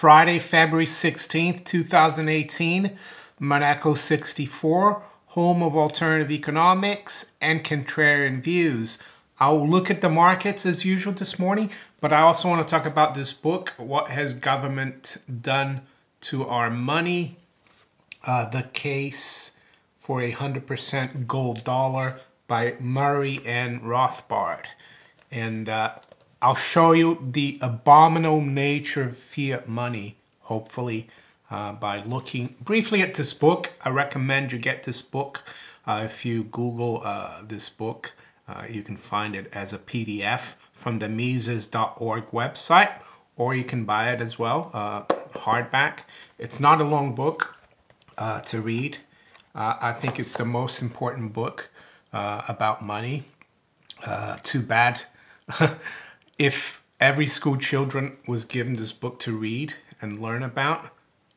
Friday, February 16th, 2018, Monaco 64, home of alternative economics and contrarian views. I'll look at the markets as usual this morning, but I also want to talk about this book, What Has Government Done to Our Money? The Case for a 100% Gold Dollar by Murray and Rothbard. And I'll show you the abominable nature of fiat money, hopefully, by looking briefly at this book. I recommend you get this book. If you Google this book, you can find it as a PDF from the Mises.org website, or you can buy it as well, hardback. It's not a long book to read. I think it's the most important book about money. Too bad. If every school children was given this book to read and learn about,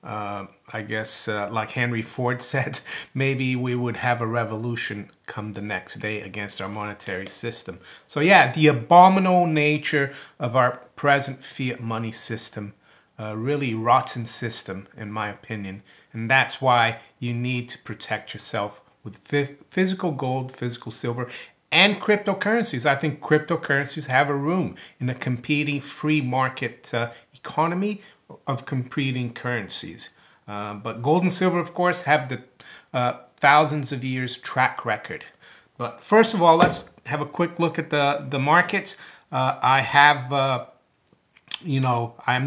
I guess, like Henry Ford said, maybe we would have a revolution come the next day against our monetary system. So yeah, the abominable nature of our present fiat money system, really rotten system, in my opinion. And that's why you need to protect yourself with physical gold, physical silver, and cryptocurrencies. I think cryptocurrencies have a room in a competing free market economy of competing currencies. But gold and silver, of course, have the thousands of years track record. But first of all, let's have a quick look at the markets. I'm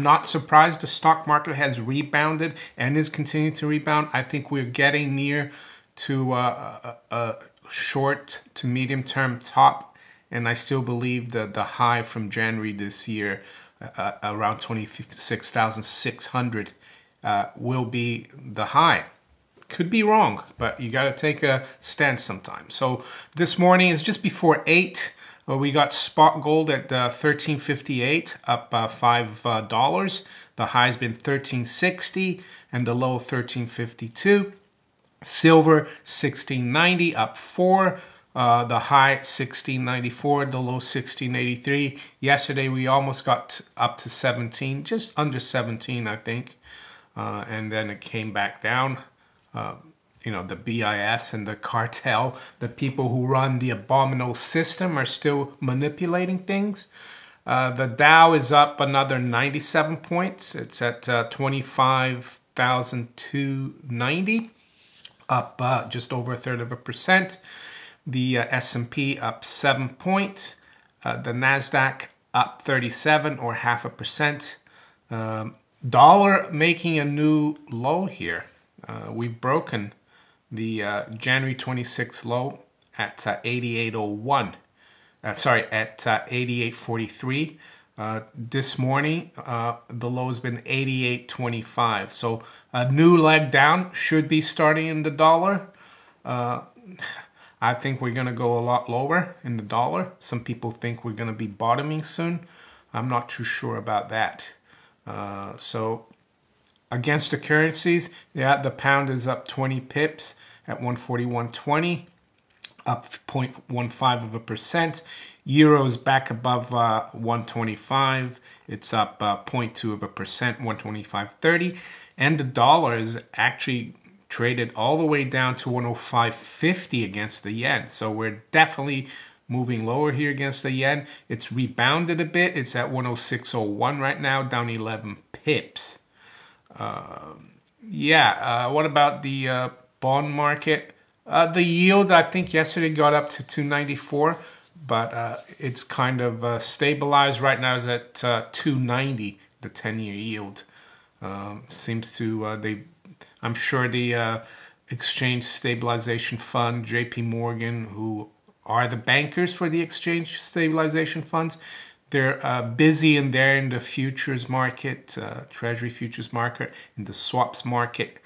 not surprised the stock market has rebounded and is continuing to rebound. I think we're getting near to a short to medium term top, and I still believe that the high from January this year, around 26,600, will be the high. Could be wrong, but you got to take a stance sometime. So this morning is just before 8. We got spot gold at 13.58, up $5. The high's been 13.60 and the low 13.52. Silver 16.90, up 4. The high 16.94, the low 16.83. Yesterday we almost got up to 17, just under 17, I think. And then it came back down. The BIS and the cartel, the people who run the abominable system, are still manipulating things. The Dow is up another 97 points. It's at 25,290, up just over 1/3%. The S&P up 7 points. The NASDAQ up 37, or 0.5%. Dollar making a new low here. We've broken the January 26th low at 88.01. At 88.43. This morning, the low has been 88.25. So a new leg down should be starting in the dollar. I think we're going to go a lot lower in the dollar. Some people think we're going to be bottoming soon. I'm not too sure about that. So against the currencies, yeah, the pound is up 20 pips at 141.20, up 0.15%. Euro is back above 125. It's up 0.2%, 125.30. And the dollar is actually traded all the way down to 105.50 against the yen. So we're definitely moving lower here against the yen. It's rebounded a bit. It's at 106.01 right now, down 11 pips. What about the bond market? The yield, I think yesterday got up to 294, but it's kind of stabilized right now. Is at 290, the 10-year yield. Seems to, I'm sure the Exchange Stabilization Fund, JP Morgan, who are the bankers for the Exchange Stabilization Funds, they're busy in there in the futures market, Treasury futures market, in the swaps market,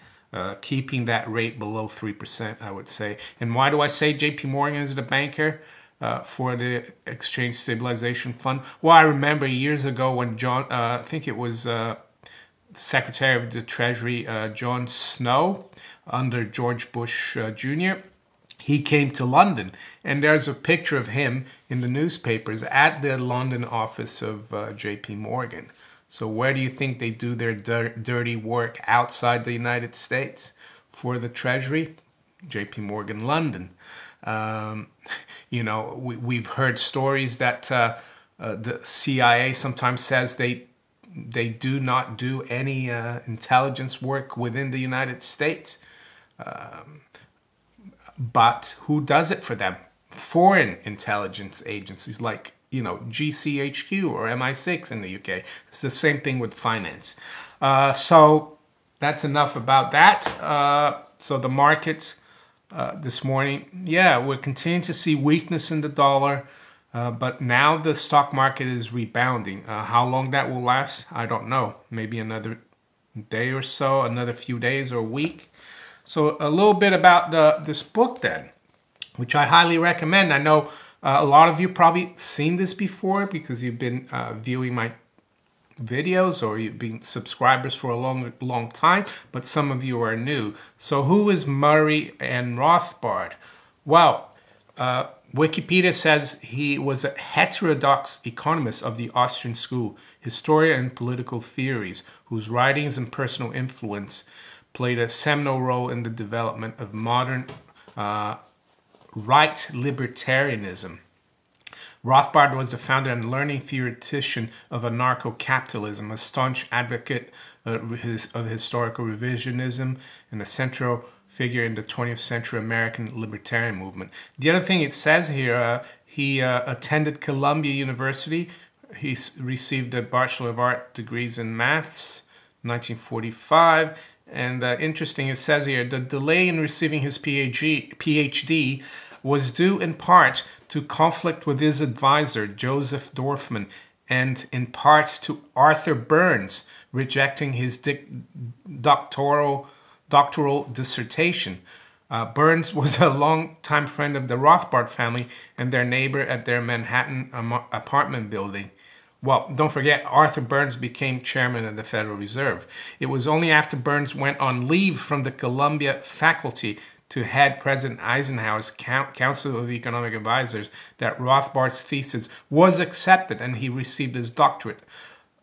keeping that rate below 3%, I would say. And why do I say JP Morgan is the banker for the Exchange Stabilization Fund? Well, I remember years ago when John, I think it was Secretary of the Treasury, John Snow, under George Bush Jr., he came to London, and there's a picture of him in the newspapers at the London office of JP Morgan. So where do you think they do their dirty work outside the United States? For the Treasury? JP Morgan, London. You know, we've heard stories that the CIA sometimes says they do not do any intelligence work within the United States. But who does it for them? Foreign intelligence agencies like, you know, GCHQ or MI6 in the UK. It's the same thing with finance. So that's enough about that. So the markets this morning, yeah, we're continuing to see weakness in the dollar. But now the stock market is rebounding. How long that will last, I don't know. Maybe another day or so, another few days or a week. So a little bit about this book then, which I highly recommend. I know a lot of you probably seen this before because you've been viewing my videos or you've been subscribers for a long time, but some of you are new. So who is Murray and Rothbard? Well, Wikipedia says he was a heterodox economist of the Austrian school, historian and political theories, whose writings and personal influence played a seminal role in the development of modern right libertarianism. Rothbard was the founder and learning theoretician of anarcho-capitalism, a staunch advocate of historical revisionism, and a central figure in the 20th century American libertarian movement. The other thing it says here, he attended Columbia University. He received a Bachelor of Art degrees in Maths, 1945. And interesting, it says here, the delay in receiving his PhD was due in part to conflict with his advisor, Joseph Dorfman, and in part to Arthur Burns rejecting his doctoral dissertation. Burns was a longtime friend of the Rothbard family and their neighbor at their Manhattan apartment building. Well, don't forget, Arthur Burns became chairman of the Federal Reserve. It was only after Burns went on leave from the Columbia faculty to head President Eisenhower's Council of Economic Advisors that Rothbard's thesis was accepted and he received his doctorate.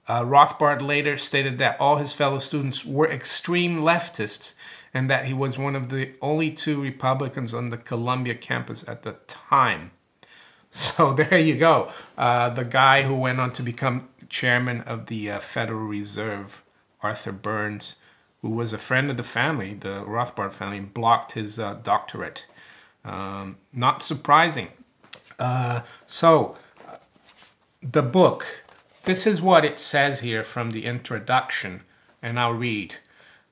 Rothbard later stated that all his fellow students were extreme leftists and that he was one of the only two Republicans on the Columbia campus at the time. So there you go. The guy who went on to become chairman of the Federal Reserve, Arthur Burns, who was a friend of the family, the Rothbard family, blocked his doctorate. Not surprising. So the book, this is what it says here from the introduction, and I'll read.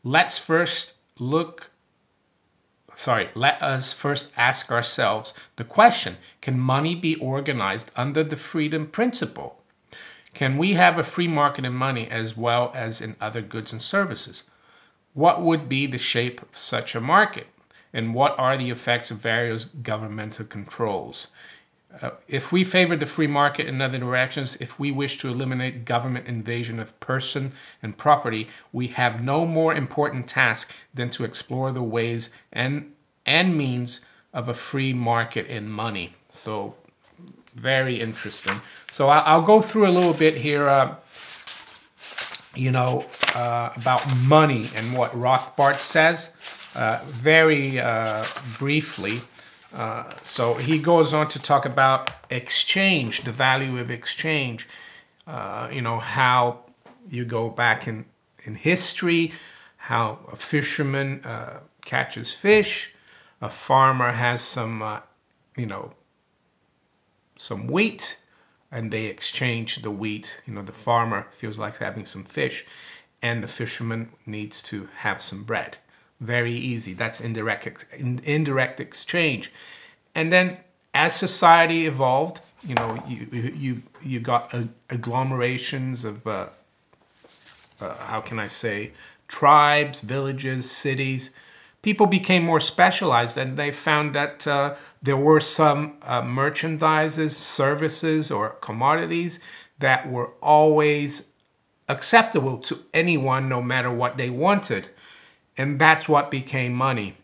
Let us first ask ourselves the question, can money be organized under the freedom principle? Can we have a free market in money as well as in other goods and services? What would be the shape of such a market? And what are the effects of various governmental controls? If we favor the free market in other directions, if we wish to eliminate government invasion of person and property, we have no more important task than to explore the ways and means of a free market in money. So, very interesting. So I'll go through a little bit here, about money and what Rothbard says, very briefly. So he goes on to talk about exchange, the value of exchange, how you go back in history, how a fisherman catches fish, a farmer has some wheat, and they exchange the wheat. The farmer feels like having some fish, and the fisherman needs to have some bread. Very easy. That's indirect exchange. And then as society evolved, you got agglomerations of tribes, villages, cities. People became more specialized, and they found that there were some merchandises, services, or commodities that were always acceptable to anyone, no matter what they wanted. And that's what became money.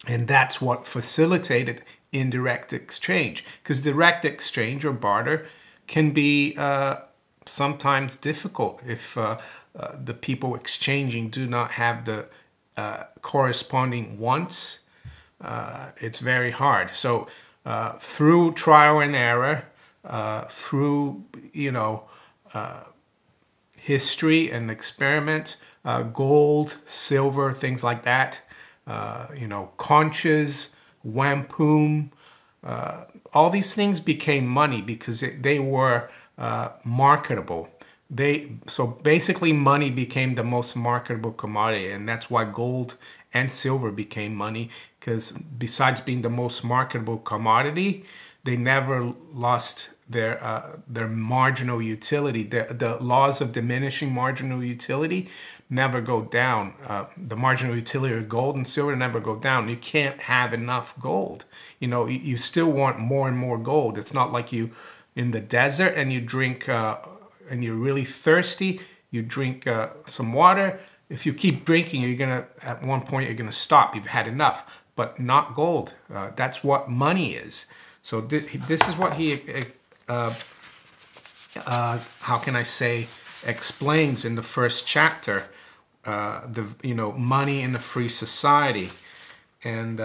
And that's what facilitated indirect exchange. Because direct exchange or barter can be sometimes difficult if the people exchanging do not have the corresponding wants. It's very hard. So through trial and error, through, you know, history and experiments, gold, silver, things like that, you know, conches, wampum, all these things became money because they were marketable. So basically money became the most marketable commodity, and that's why gold and silver became money, because besides being the most marketable commodity, they never lost their marginal utility. The laws of diminishing marginal utility never go down. The marginal utility of gold and silver never go down. You can't have enough gold. You know, you still want more and more gold. It's not like you in the desert and you drink and you're really thirsty, you drink some water. If you keep drinking, you're gonna, at one point, you're gonna stop. You've had enough, but not gold. That's what money is. So this is what he, how can I say, explains in the first chapter, you know, money in a free society, and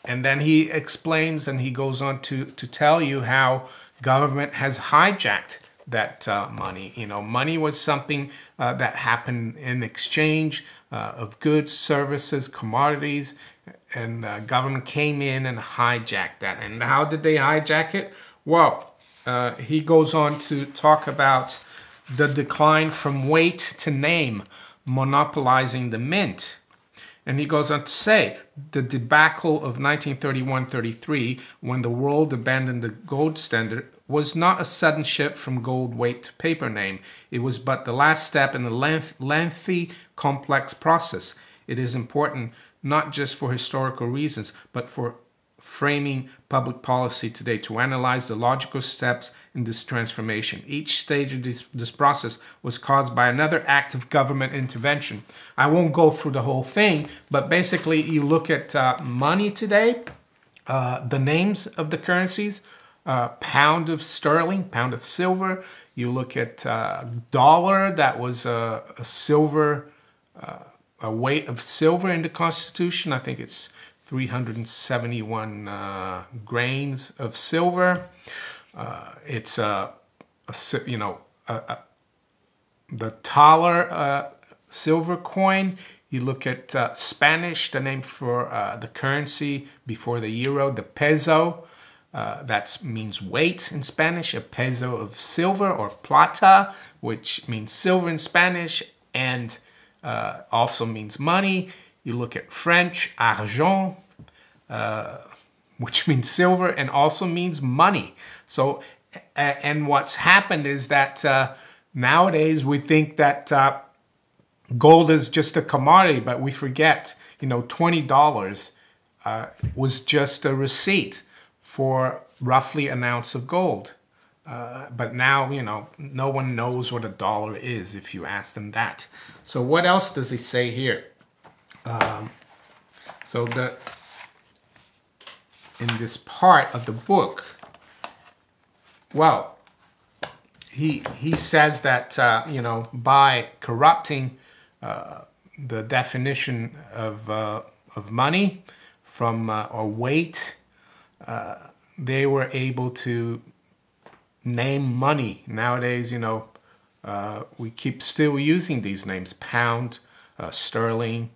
then he explains and he goes on to tell you how government has hijacked that money. You know, money was something that happened in exchange of goods, services, commodities, and government came in and hijacked that. And how did they hijack it? Well, he goes on to talk about the decline from weight to name, monopolizing the mint. And he goes on to say, the debacle of 1931-33, when the world abandoned the gold standard, was not a sudden shift from gold weight to paper name. It was but the last step in a lengthy, complex process. It is important not just for historical reasons, but for framing public policy today, to analyze the logical steps in this transformation. Each stage of this process was caused by another act of government intervention. I won't go through the whole thing, but basically you look at money today, the names of the currencies, pound of sterling, pound of silver. You look at dollar, that was a silver, a weight of silver in the Constitution. I think it's 371 grains of silver. It's you know, the taler silver coin. You look at Spanish, the name for the currency before the euro, the peso. That means weight in Spanish, a peso of silver, or plata, which means silver in Spanish and also means money. You look at French, argent, which means silver and also means money. So, and what's happened is that nowadays we think that gold is just a commodity, but we forget, you know, $20 was just a receipt for roughly an ounce of gold. But now, you know, no one knows what a dollar is if you ask them that. So what else does he say here? So in this part of the book, well, he says that, you know, by corrupting the definition of money from or weight, they were able to name money. Nowadays, you know, we keep still using these names: pound, sterling,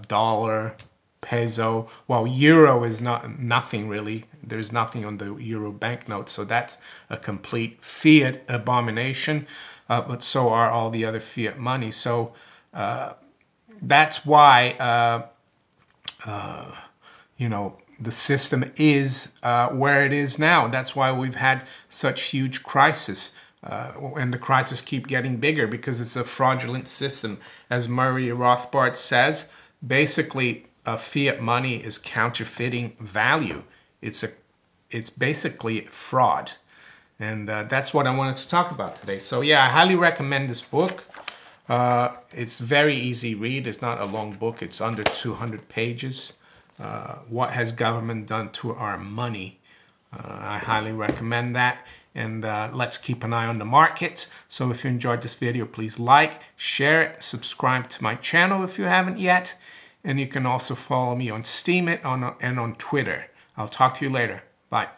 dollar, peso. Well, euro is nothing really. There's nothing on the euro banknote, so that's a complete fiat abomination. But so are all the other fiat money. So that's why you know, the system is where it is now. That's why we've had such huge crisis. And the crisis keep getting bigger because it's a fraudulent system. As Murray Rothbard says, basically fiat money is counterfeiting value. It's basically fraud. And that's what I wanted to talk about today. So yeah, I highly recommend this book. It's very easy read. It's not a long book. It's under 200 pages. What has government done to our money? I highly recommend that. and let's keep an eye on the markets. So if you enjoyed this video, please like, share it, subscribe to my channel if you haven't yet, and you can also follow me on Steemit and on Twitter. I'll talk to you later. Bye.